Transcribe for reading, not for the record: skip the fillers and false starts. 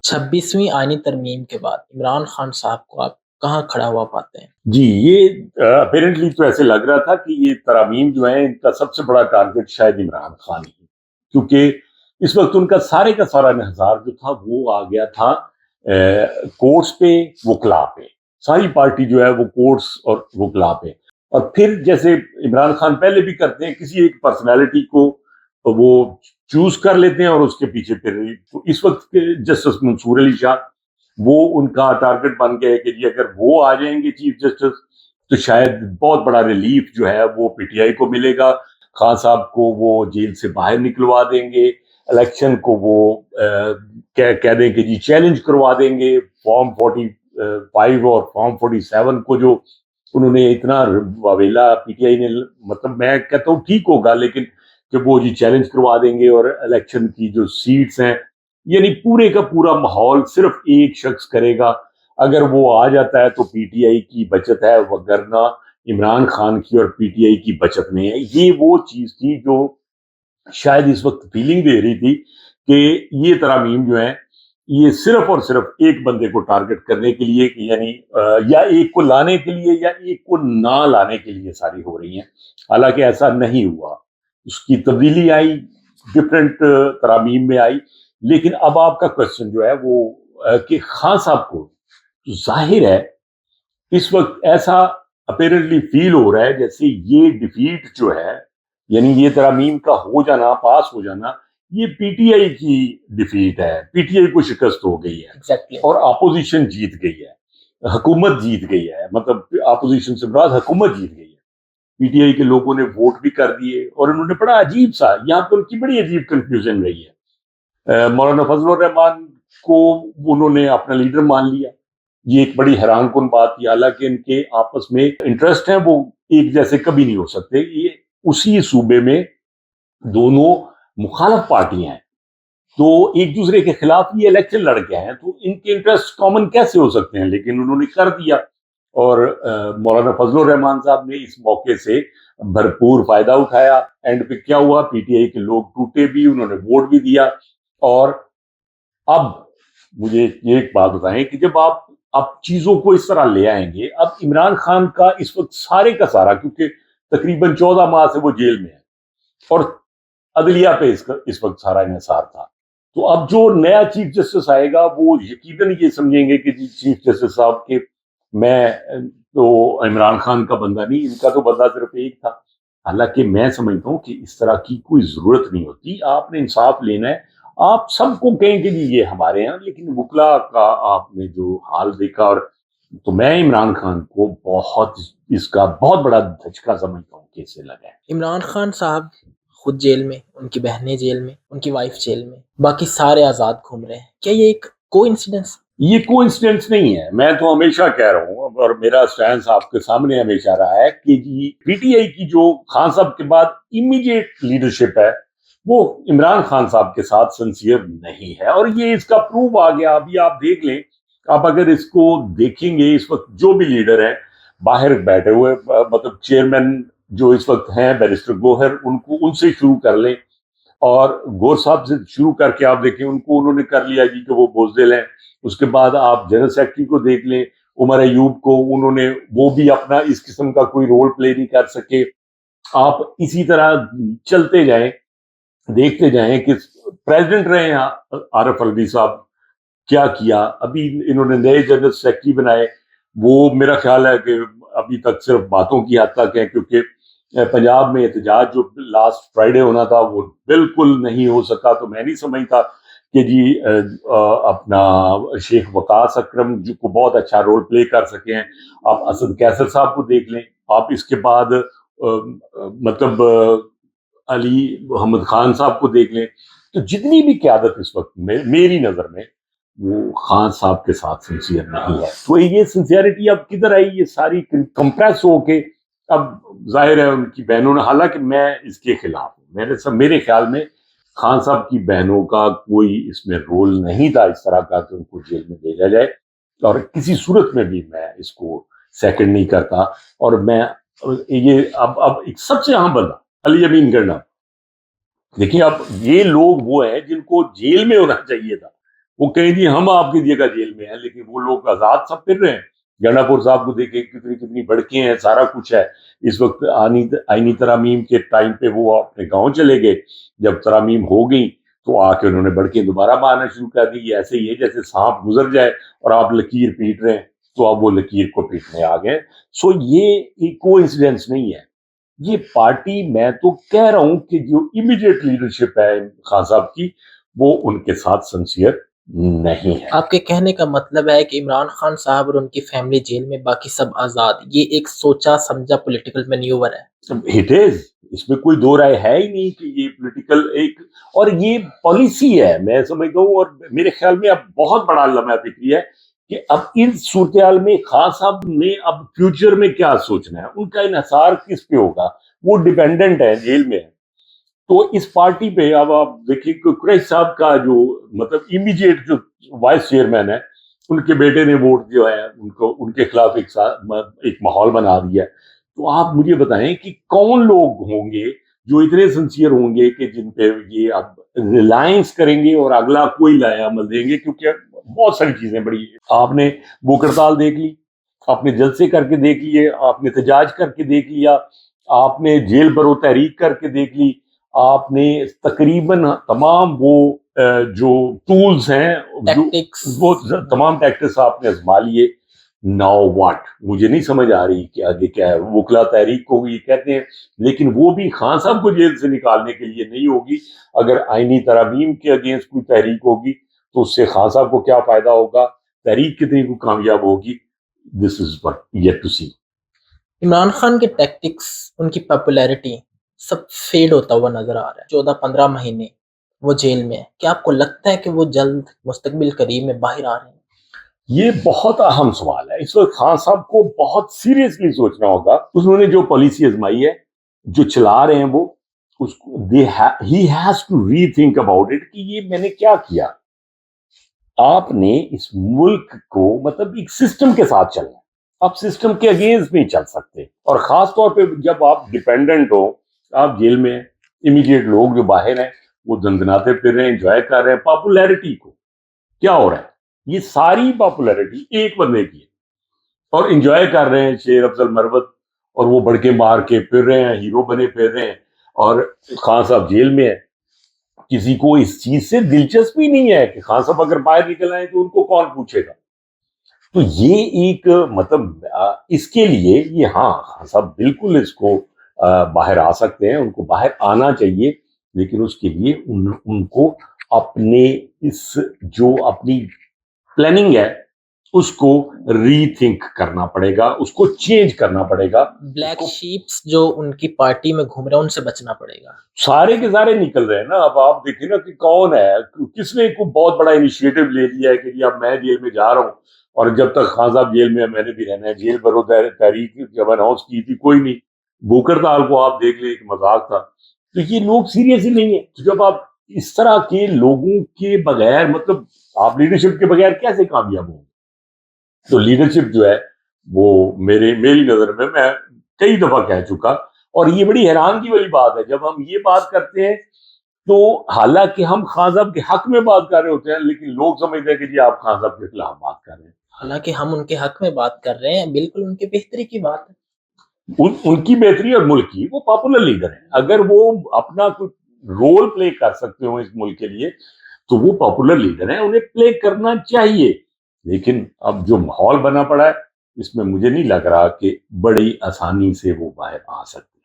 26ویں آئینی ترمیم کے بعد عمران خان صاحب کو آپ کہاں کھڑا ہوا پاتے ہیں؟ جی، یہ اپیرنٹلی تو ایسے لگ رہا تھا کہ یہ ترامیم جو ہیں ان کا سب سے بڑا ٹارگٹ شاید عمران خان ہی، کیونکہ اس وقت ان کا سارا انحصار جو تھا وہ آ گیا تھا کورٹس پہ، وکلا پہ. ساری پارٹی جو ہے وہ کورٹس اور وکلا پہ. اور پھر جیسے عمران خان پہلے بھی کرتے ہیں، کسی ایک پرسنالٹی کو وہ چوز کر لیتے ہیں اور اس کے پیچھے پھر اس وقت جسٹس منصور علی شاہ وہ ان کا ٹارگٹ بن گیا ہے کہ جی اگر وہ آ جائیں گے چیف جسٹس تو شاید بہت بڑا ریلیف جو ہے وہ پی ٹی آئی کو ملے گا. خان صاحب کو وہ جیل سے باہر نکلوا دیں گے، الیکشن کو وہ کہہ دیں کہ جی چیلنج کروا دیں گے. فارم 45 اور فارم 47 کو جو انہوں نے اتنا واویلا پی ٹی آئی نے، مطلب میں کہتا ہوں ٹھیک ہوگا، لیکن جب وہ جی چیلنج کروا دیں گے اور الیکشن کی جو سیٹس ہیں، یعنی پورے کا پورا ماحول صرف ایک شخص کرے گا. اگر وہ آ جاتا ہے تو پی ٹی آئی کی بچت ہے، وگرنہ عمران خان کی اور پی ٹی آئی کی بچت نہیں ہے. یہ وہ چیز تھی جو شاید اس وقت فیلنگ دے رہی تھی کہ یہ ترامیم جو ہیں یہ صرف اور صرف ایک بندے کو ٹارگٹ کرنے کے لیے، یعنی یا ایک کو لانے کے لیے یا ایک کو نہ لانے کے لیے ساری ہو رہی ہیں. حالانکہ ایسا نہیں ہوا، اس کی تبدیلی آئی، ڈفرینٹ ترامیم میں آئی. لیکن اب آپ کا کوشچن جو ہے وہ کہ خان صاحب کو ظاہر ہے اس وقت ایسا اپیرنٹلی فیل ہو رہا ہے جیسے یہ ڈیفیٹ جو ہے، یعنی یہ ترامیم کا ہو جانا، پاس ہو جانا، یہ پی ٹی آئی کی ڈیفیٹ ہے. پی ٹی آئی کو شکست ہو گئی ہے اور اپوزیشن جیت گئی ہے، حکومت جیت گئی ہے. مطلب اپوزیشن سے مراد حکومت جیت گئی ہے. پی ٹی آئی کے لوگوں نے ووٹ بھی کر دیے اور انہوں نے بڑا عجیب سا، یہاں پہ ان کی بڑی عجیب کنفیوژن رہی ہے. مولانا فضل الرحمان کو انہوں نے اپنا لیڈر مان لیا. یہ ایک بڑی حیران کن بات تھی، حالانکہ ان کے آپس میں انٹرسٹ ہیں وہ ایک جیسے کبھی نہیں ہو سکتے. یہ اسی صوبے میں دونوں مخالف پارٹیاں ہیں تو ایک دوسرے کے خلاف یہ الیکشن لڑ کے ہیں، تو ان کے انٹرسٹ کامن کیسے ہو سکتے ہیں؟ لیکن انہوں نے کر دیا. اور مولانا فضل الرحمان صاحب نے اس موقع سے بھرپور فائدہ اٹھایا. اینڈ پہ کیا ہوا، پی ٹی آئی کے لوگ ٹوٹے بھی، انہوں نے ووٹ بھی دیا. اور اب مجھے یہ ایک بات بتائیں کہ جب آپ چیزوں کو اس طرح لے آئیں گے، اب عمران خان کا اس وقت سارے کا سارا، کیونکہ تقریباً 14 ماہ سے وہ جیل میں ہے اور عدلیہ پہ اس وقت سارا انحصار تھا، تو اب جو نیا چیف جسٹس آئے گا وہ یقیناً یہ سمجھیں گے کہ جی چیف جسٹس صاحب کے میں تو عمران خان کا بندہ نہیں، ان کا تو بندہ صرف ایک تھا. حالانکہ میں سمجھتا ہوں کہ اس طرح کی کوئی ضرورت نہیں ہوتی. آپ نے انصاف لینا ہے، آپ سب کو کہیں کہ جی یہ ہمارے ہیں، لیکن وکلا کا آپ نے جو حال دیکھا، اور تو میں عمران خان کو اس کا بہت بڑا دھچکا سمجھتا ہوں کہ اسے لگا ہے. عمران خان صاحب خود جیل میں، ان کی بہنیں جیل میں، ان کی وائف جیل میں، باقی سارے آزاد گھوم رہے ہیں. کیا یہ ایک کو انسیڈنس؟ یہ کو انسیڈنس نہیں ہے. میں تو ہمیشہ کہہ رہا ہوں اور میرا سٹینس آپ کے سامنے ہمیشہ رہا ہے کہ جی پی ٹی آئی کی جو خان صاحب کے بعد امیڈیٹ لیڈرشپ ہے وہ عمران خان صاحب کے ساتھ سنسیئر نہیں ہے، اور یہ اس کا پروف آ گیا. ابھی آپ دیکھ لیں، آپ اگر اس کو دیکھیں گے، اس وقت جو بھی لیڈر ہیں باہر بیٹھے ہوئے، مطلب چیئرمین جو اس وقت ہیں بیرسٹر گوہر، ان سے شروع کر لیں اور گور صاحب سے شروع کر کے آپ دیکھیں ان کو انہوں نے کر لیا جی کہ وہ بزدل ہیں. اس کے بعد آپ جنرل سیکرٹری کو دیکھ لیں، عمر ایوب کو، انہوں نے وہ بھی اپنا اس قسم کا کوئی رول پلے نہیں کر سکے. آپ اسی طرح چلتے جائیں، دیکھتے جائیں کہ پریزیڈنٹ رہے ہیں عارف الوی صاحب، کیا کیا. ابھی انہوں نے نئے جنرل سیکرٹری بنائے، وہ میرا خیال ہے کہ ابھی تک صرف باتوں کی حد تک ہے، کیونکہ پنجاب میں احتجاج جو لاسٹ فرائیڈے ہونا تھا وہ بالکل نہیں ہو سکا. تو میں نہیں سمجھتا کہ جی اپنا شیخ وقاص اکرم جو کو بہت اچھا رول پلے کر سکے ہیں. آپ اسد کیسر صاحب کو دیکھ لیں، آپ اس کے بعد مطلب علی محمد خان صاحب کو دیکھ لیں. تو جتنی بھی قیادت اس وقت میری نظر میں وہ خان صاحب کے ساتھ سنسیئر نہیں ہے. تو یہ سنسیئرٹی اب کدھر آئی؟ یہ ساری کمپریس ہو کے اب ظاہر ہے ان کی بہنوں نے، حالانکہ میں اس کے خلاف ہوں، میرے خیال میں خان صاحب کی بہنوں کا کوئی اس میں رول نہیں تھا اس طرح کا کہ ان کو جیل میں بھیجا جائے، اور کسی صورت میں بھی میں اس کو سیکنڈ نہیں کرتا. اور میں یہ اب ایک سب سے اہم بندہ علی امین گرنا، دیکھیں اب یہ لوگ وہ ہیں جن کو جیل میں ہونا چاہیے تھا، وہ کہیں جی ہم آپ کی جگہ جیل میں ہیں، لیکن وہ لوگ آزاد سب پھر رہے ہیں. گنڈا پور صاحب کو دیکھیں کتنی کتنی بڑکیں ہیں، سارا کچھ ہے. اس وقت آئینی ترامیم کے ٹائم پہ وہ اپنے گاؤں چلے گئے. جب ترامیم ہو گئی تو آ کے انہوں نے بڑکیں دوبارہ مارنا شروع کر دی. یہ ایسے ہی ہے جیسے سانپ گزر جائے اور آپ لکیر پیٹ رہے ہیں، تو اب وہ لکیر کو پیٹنے آ گئے. سو یہ کو انسیڈنس نہیں ہے. یہ پارٹی، میں تو کہہ رہا ہوں کہ جو امیڈیٹ لیڈرشپ ہے خان صاحب کی، وہ ان کے ساتھ سنسیئر نہیں ہے. آپ کے کہنے کا مطلب ہے کہ عمران خان صاحب اور ان کی فیملی جیل میں، باقی سب آزاد، یہ ایک سوچا سمجھا پولیٹیکل مینیور ہے. اٹ از، اس میں کوئی دو رائے ہے ہی نہیں کہ یہ پولیٹیکل ایک، اور یہ پالیسی ہے میں سمجھتا ہوں. اور میرے خیال میں اب بہت بڑا لمحہ فکری ہے کہ اب ان صورتحال میں خان صاحب نے اب فیوچر میں کیا سوچنا ہے. ان کا انحصار کس پہ ہوگا؟ وہ ڈیپینڈنٹ ہے، جیل میں ہے. تو اس پارٹی پہ اب آپ دیکھیں کہ قریشی صاحب کا جو مطلب امیڈیٹ جو وائس چیئرمین ہے، ان کے بیٹے نے ووٹ جو ہے ان کے خلاف ایک ماحول بنا دیا ہے. تو آپ مجھے بتائیں کہ کون لوگ ہوں گے جو اتنے سنسیئر ہوں گے کہ جن پہ یہ اب ریلائنس کریں گے اور اگلا کوئی لائے عمل دیں گے. کیونکہ بہت ساری چیزیں بڑی، آپ نے بھوک ہڑتال دیکھ لی، آپ نے جلسے کر کے دیکھ لیے، آپ نے احتجاج کر کے دیکھ لیا، آپ نے جیل برو تحریک کر کے دیکھ لی، آپ نے تقریباً تمام وہ جو ٹولز ہیں، وہ تمام ٹیکٹکس آپ نے آزما لیے. Now what? مجھے نہیں سمجھ آ رہی کہ آگے کیا ہے. وکلا تحریک کو یہ کہتے ہیں، لیکن وہ بھی خان صاحب کو جیل سے نکالنے کے لیے نہیں ہوگی. اگر آئینی ترامیم کے اگینسٹ کوئی تحریک ہوگی تو اس سے خان صاحب کو کیا فائدہ ہوگا، تحریک کتنی کو کامیاب ہوگی. دس از واٹ یٹ ٹو سی. عمران خان کے ٹیکٹکس، ان کی پاپولیرٹی سب فیڈ ہوتا ہوا نظر آ رہا ہے. 14-15 مہینے وہ جیل میں ہے. کیا آپ کو لگتا ہے کہ وہ جلد مستقبل قریب میں باہر آ رہے ہیں؟ یہ بہت اہم سوال ہے. اس وقت خان صاحب کو بہت سیریسلی سوچنا ہوگا. انہوں نے جو پالیسی آزمائی ہے، جو چلا رہے ہیں وہ، اس کو he has to rethink about it کہ یہ میں نے کیا کیا. آپ نے اس ملک کو مطلب ایک سسٹم کے ساتھ چلنا، آپ سسٹم کے اگینسٹ نہیں چل سکتے. اور خاص طور پہ جب آپ ڈیپینڈنٹ ہو، آپ جیل میں، امیڈیٹ لوگ جو باہر ہیں وہ دندناتے پھر رہے ہیں، انجوائے کر رہے ہیں پاپولیرٹی کو. کیا ہو رہا ہے؟ یہ ساری پاپولیرٹی ایک بندے کی ہے اور انجوائے کر رہے ہیں شیر افضل مروت، اور وہ بڑکے مار کے پھر رہے ہیں، ہیرو بنے پھر رہے ہیں. اور خان صاحب جیل میں ہے. کسی کو اس چیز سے دلچسپی نہیں ہے کہ خان صاحب اگر باہر نکل آئے تو ان کو کون پوچھے گا. تو یہ ایک مطلب اس کے لیے یہ، ہاں خان صاحب بالکل اس کو باہر آ سکتے ہیں، ان کو باہر آنا چاہیے، لیکن اس کے لیے ان کو اپنے اس جو اپنی پلاننگ ہے اس کو ری تھنک کرنا پڑے گا، اس کو چینج کرنا پڑے گا. بلیک شیپس جو ان کی پارٹی میں گھوم رہے ہیں ان سے بچنا پڑے گا. سارے کے سارے نکل رہے ہیں نا. اب آپ دیکھیں نا کہ کون ہے، کس نے کوئی بہت بڑا انیشیٹو لے لیا ہے کہ جی اب میں جیل میں جا رہا ہوں اور جب تک خان صاحب جیل میں ہے میں نے بھی رہنا ہے. جیل برو تحریک جب اناؤنس کی تھی کوئی نہیں. بھوک ہڑتال کو آپ دیکھ لیں، ایک مذاق تھا. تو یہ لوگ سیریس ہی نہیں ہے. جب آپ اس طرح کے لوگوں کے بغیر، مطلب آپ لیڈرشپ کے بغیر کیسے کامیاب ہوں گے؟ تو لیڈرشپ جو ہے وہ میری نظر میں کئی دفعہ کہہ چکا، اور یہ بڑی حیرانگی والی بات ہے جب ہم یہ بات کرتے ہیں تو حالانکہ ہم خان صاحب کے حق میں بات کر رہے ہوتے ہیں، لیکن لوگ سمجھتے ہیں کہ جی آپ خان صاحب کے خلاف بات کر رہے ہیں. حالانکہ ہم ان کے حق میں بات کر رہے ہیں، بالکل ان کی بہتری کی بات ہے. ان کی بہتری اور ملک کی. وہ پاپولر لیڈر ہیں. اگر وہ اپنا کوئی رول پلے کر سکتے ہوں اس ملک کے لیے تو وہ پاپولر لیڈر ہیں، انہیں پلے کرنا چاہیے. لیکن اب جو ماحول بنا پڑا ہے اس میں مجھے نہیں لگ رہا کہ بڑی آسانی سے وہ باہر آ سکتے.